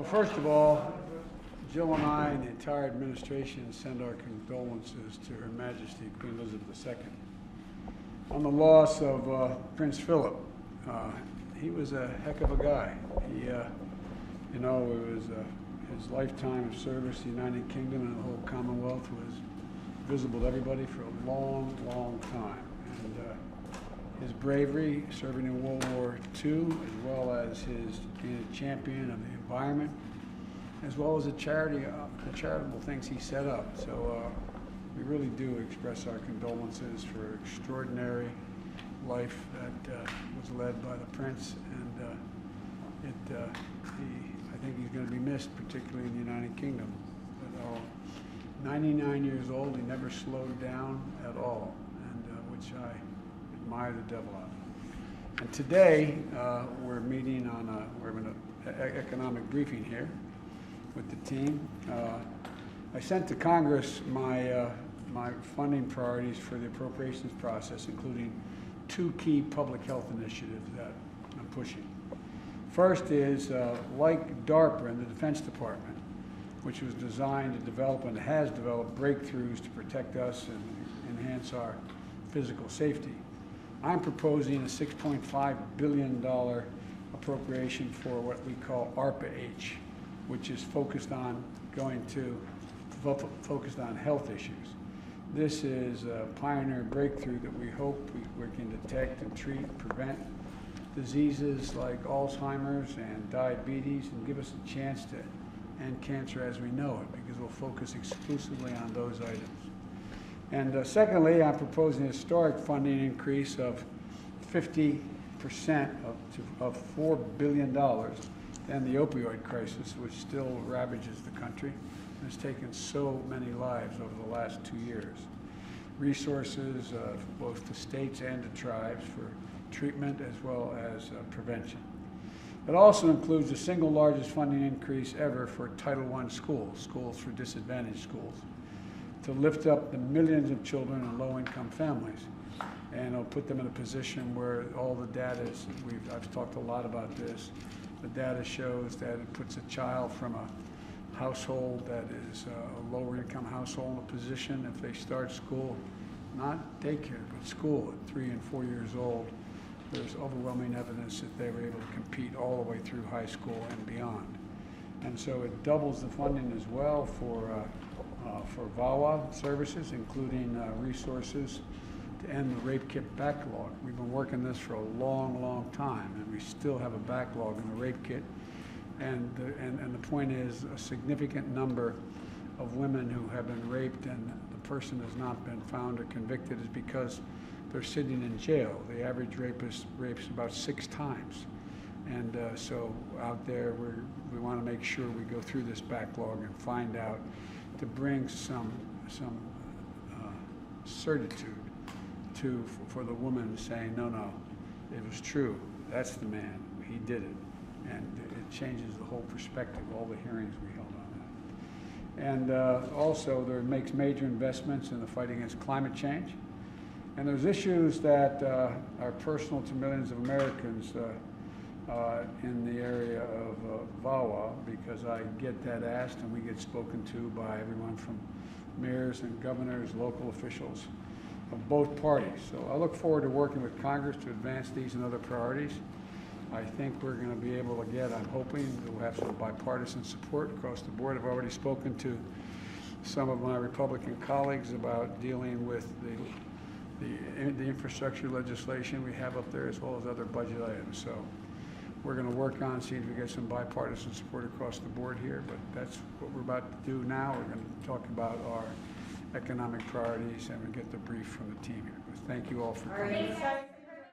Well, first of all, Jill and I and the entire administration send our condolences to Her Majesty Queen Elizabeth II on the loss of Prince Philip. He was a heck of a guy. It was his lifetime of service to the United Kingdom and the whole Commonwealth was visible to everybody for a long, long time. And his bravery serving in World War II, as well as his being a champion of the environment, as well as the charitable things he set up. So we really do express our condolences for extraordinary life that was led by the Prince, and I think he's going to be missed, particularly in the United Kingdom. But 99 years old, he never slowed down at all, and which I admire the devil out of. And today we're meeting on we're having an economic briefing here with the team. I sent to Congress my funding priorities for the appropriations process, including two key public health initiatives that I'm pushing. First is, like DARPA in the Defense Department, which was designed to develop and has developed breakthroughs to protect us and enhance our physical safety. I'm proposing a $6.5 billion appropriation for what we call ARPA-H, which is focused on health issues. This is a pioneer breakthrough that we hope we can detect and treat and prevent diseases like Alzheimer's and diabetes and give us a chance to end cancer as we know it, because we'll focus exclusively on those items. And secondly, I'm proposing a historic funding increase of 50% of $4 billion and the opioid crisis, which still ravages the country and has taken so many lives over the last 2 years. Resources both to states and to tribes for treatment as well as prevention. It also includes the single largest funding increase ever for Title I schools for disadvantaged schools, to lift up the millions of children in low-income families. And it'll put them in a position where all the data is, I've talked a lot about this, the data shows that it puts a child from a household that is a lower income household in a position, if they start school, not daycare, but school at 3 and 4 years old, there's overwhelming evidence that they were able to compete all the way through high school and beyond. And so it doubles the funding as well for VAWA services, including resources to end the rape kit backlog. We've been working this for a long, long time, and we still have a backlog in the rape kit. And the point is, a significant number of women who have been raped and the person has not been found or convicted is because they're sitting in jail. The average rapist rapes about 6 times. And so out there, we want to make sure we go through this backlog and find out, to bring some certitude for the woman saying, no, it was true. That's the man. He did it. And it changes the whole perspective, all the hearings we held on that. And also, there makes major investments in the fight against climate change. And there's issues that are personal to millions of Americans in the area of VAWA, because I get that asked and we get spoken to by everyone from mayors and governors, local officials of both parties. So I look forward to working with Congress to advance these and other priorities. I think we're going to be able to get, I'm hoping, we'll have some bipartisan support across the board. I've already spoken to some of my Republican colleagues about dealing with the infrastructure legislation we have up there, as well as other budget items. So we're going to work on seeing if we get some bipartisan support across the board here, but that's what we're about to do now. We're going to talk about our economic priorities and we get the brief from the team here. Thank you all for coming.